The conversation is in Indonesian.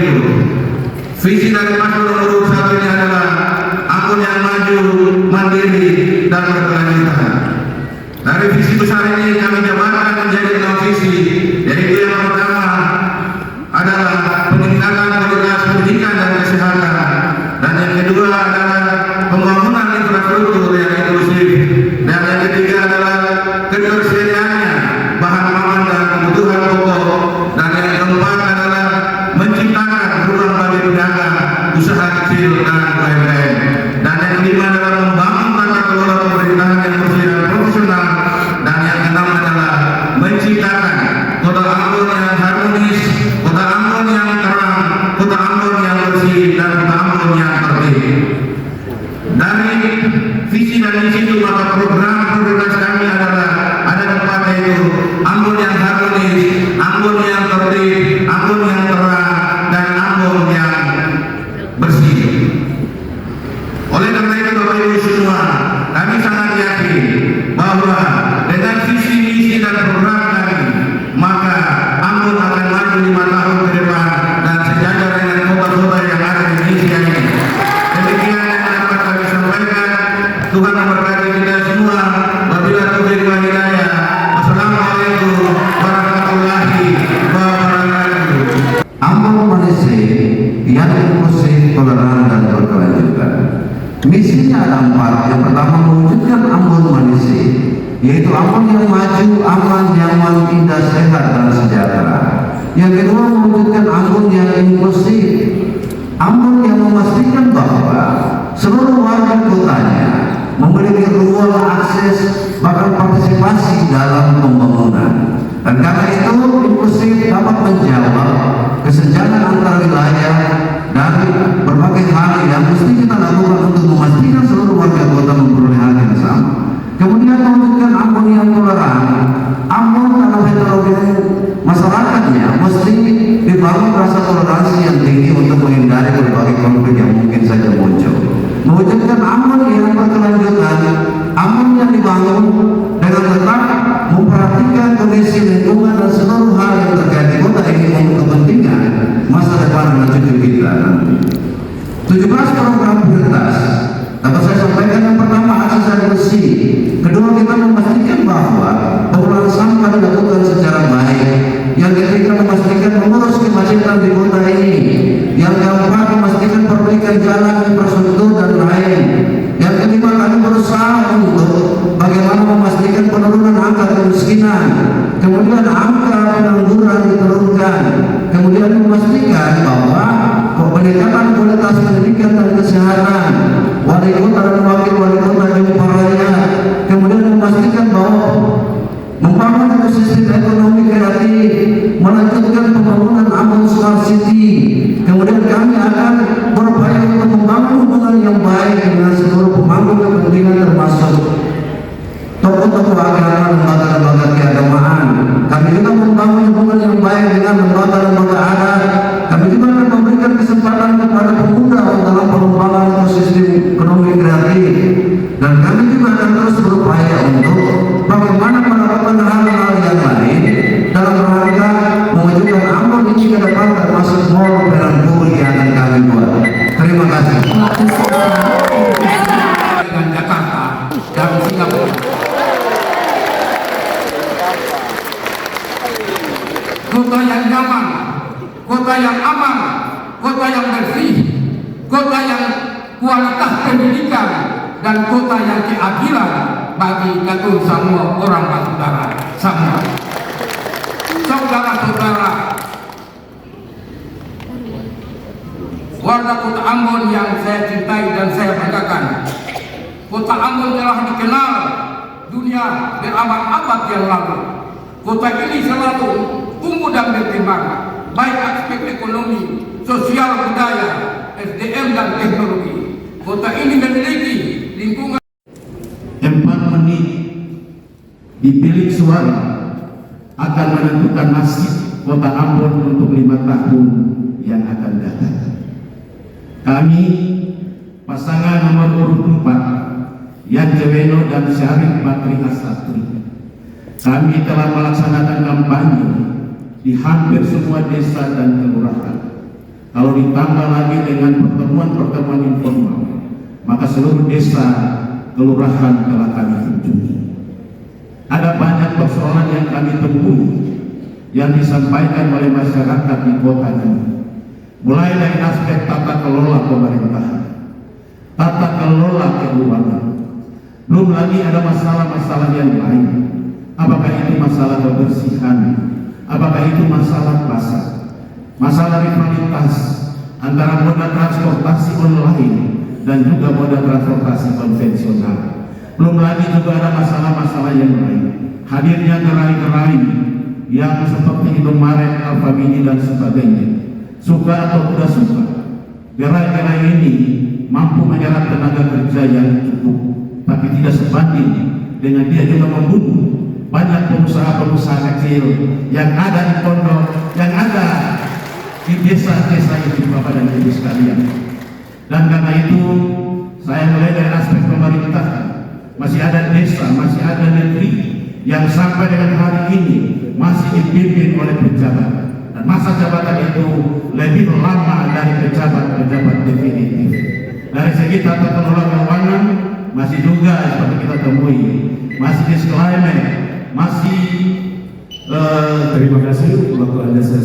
itu, visi dari paslon nomor 1 ini adalah Ambon yang maju, mandiri, dan berkelanjutan. Dari visi besar ini kami jabarkan menjadi 6 visi, yaitu yang pertama adalah peningkatan kualitas pendidikan dan kesehatan, dan yang kedua adalah pembangunan infrastruktur yang inklusif, dan yang ketiga adalah ketersediaannya bahan pangan dan kebutuhan pokok, dan yang keempat adalah menciptakan ruang bagi pedagang, usaha kecil dan UMKM, dan yang kelima adalah membangun tata kelola pemerintahan yang bersih dan profesional, dan yang keenam adalah menciptakan kota Ambon yang harmonis, kota Ambon yang terang, kota Ambon yang bersih, dan kota Ambon yang tertib. Dari visi dan misi itu, maka program prioritas kami adalah ada 4, yaitu Ambon yang harmonis, Ambon yang tertib, Ambon yang terang, dan Ambon yang bersih. Oleh karena itu Bapak Ibu semua, kami sangat yakin bahwa dengan visi misi dan program kami, maka Ambon akan maju 5 tahun ke depan dan sejajar dengan kota-kota yang ada di Indonesia ini. Demikian yang dapat kami sampaikan. Tuhan memberkati kita semua. Wabillahi taufiq wal hidayah. Wassalamualaikum warahmatullahi wabarakatuh. Ambon Malaysia yang inklusif, toleran, dan berkelanjutan. Misinya ada 4. Yang pertama, mewujudkan Ambon Malaysia, yaitu Ambon yang maju, aman, nyaman, indah, sehat, dan sejahtera. Yang kedua, mewujudkan Ambon yang inklusif, Ambon yang memastikan bahwa seluruh warga kotanya memiliki ruang akses bahkan partisipasi dalam pembangunan. Dan karena itu inklusif dapat menjawab kesenjangan antar wilayah dan berbagai hal yang mesti kita lakukan untuk memastikan seluruh warga kota memperoleh hal yang sama. Kemudian mewujudkan Ambon yang toleran. Ambon dalam heterogen masyarakatnya mesti dibangun rasa toleransi yang tinggi untuk menghindari berbagai konflik yang mungkin saja muncul. Mewujudkan Ambon yang berkelanjutan, Ambon yang dibangun dengan tetap memperhatikan kondisi lingkungan dan seluruh hal yang terkait di kota ini untuk kepentingan masa depan dan cucu kita nanti. 17 program prioritas dapat saya sampaikan. Yang pertama, akses air bersih. Kedua, kita memastikan bahwa pengelolaan sampah dilakukan secara baik. Yang ketiga, memastikan mengurus kemacetan di kota ini. Yang keempat, memastikan perbaikan jalan, infrastruktur, dan lain. Yang kelima, kami berusaha untuk bagaimana memastikan penurunan angka kemiskinan, kemudian angka pengangguran diturunkan, kemudian memastikan bahwa peningkatan kualitas pendidikan dan kesehatan, wali kota dan wakil wali kota jumpa rakyat, kemudian memastikan bahwa membangun ekosistem ekonomi kreatif, melanjutkan pembangunan Ambon Smart City. Kemudian kami akan berupaya untuk membangun hubungan yang baik dengan seluruh pemangku kepentingan termasuk tokoh-tokoh agama, lembaga-lembaga keagamaan. Kami juga membangun hubungan yang baik dengan lembaga-lembaga adat. Kami juga akan memberikan kesempatan kepada pemuda dalam pengembangan ekosistem ekonomi kreatif. Dan kami juga akan terus berupaya untuk bagaimana melakukan hal-hal yang lain dalam rangka mewujudkan Ambon ini ke depan, termasuk mall Perampuri yang akan kami buat. Terima kasih. Dengan Jakarta dan Singapura. Kota yang nyaman, kota yang aman, kota yang bersih, kota yang kualitas pendidikan, dan kota yang keadilan bagi kita semua orang saudara semua. Saudara-saudara, warga kota Ambon yang saya cintai dan saya banggakan, kota Ambon telah dikenal dunia berabad-abad yang lalu. Kota ini selalu tumbuh dan berkembang, baik aspek ekonomi, sosial, budaya, SDM, dan teknologi. Kota ini memiliki lingkungan 4 menit di bilik suara akan menentukan nasib kota Ambon untuk 5 tahun yang akan datang. Kami pasangan nomor urut 4 Yan Jeweno dan Syarif Bakri Asatri, kami telah melaksanakan kampanye di hampir semua desa dan kelurahan. Kalau ditambah lagi dengan pertemuan-pertemuan informal, maka seluruh desa, kelurahan telah kami kunjungi. Ada banyak persoalan yang kami temui yang disampaikan oleh masyarakat di kota ini. Mulai dari aspek tata kelola pemerintahan, tata kelola keuangan. Belum lagi ada masalah-masalah yang lain. Apakah itu masalah kebersihan, apakah itu masalah pasar, masalah rivalitas antara moda transportasi online dan juga moda transportasi konvensional. Belum lagi juga ada masalah-masalah yang lain. Hadirnya gerai-gerai yang seperti Indomaret, Alfamidi dan sebagainya. Suka atau tidak suka, gerai-gerai ini mampu menyerap tenaga kerja yang cukup, tapi tidak sebanding dengan dia juga membunuh banyak pengusaha-pengusaha kecil yang ada di pondok, yang ada di desa-desa itu, Bapak dan Ibu sekalian. Dan karena itu saya mulai dari aspek pemerintah, masih ada desa, masih ada negeri yang sampai dengan hari ini masih dipimpin oleh pejabat, dan masa jabatan itu lebih lama dari pejabat-pejabat definitif. Dari segi tata kelola keuangan masih juga seperti kita temui, masih disclaimer, masih terima kasih waktu Anda saya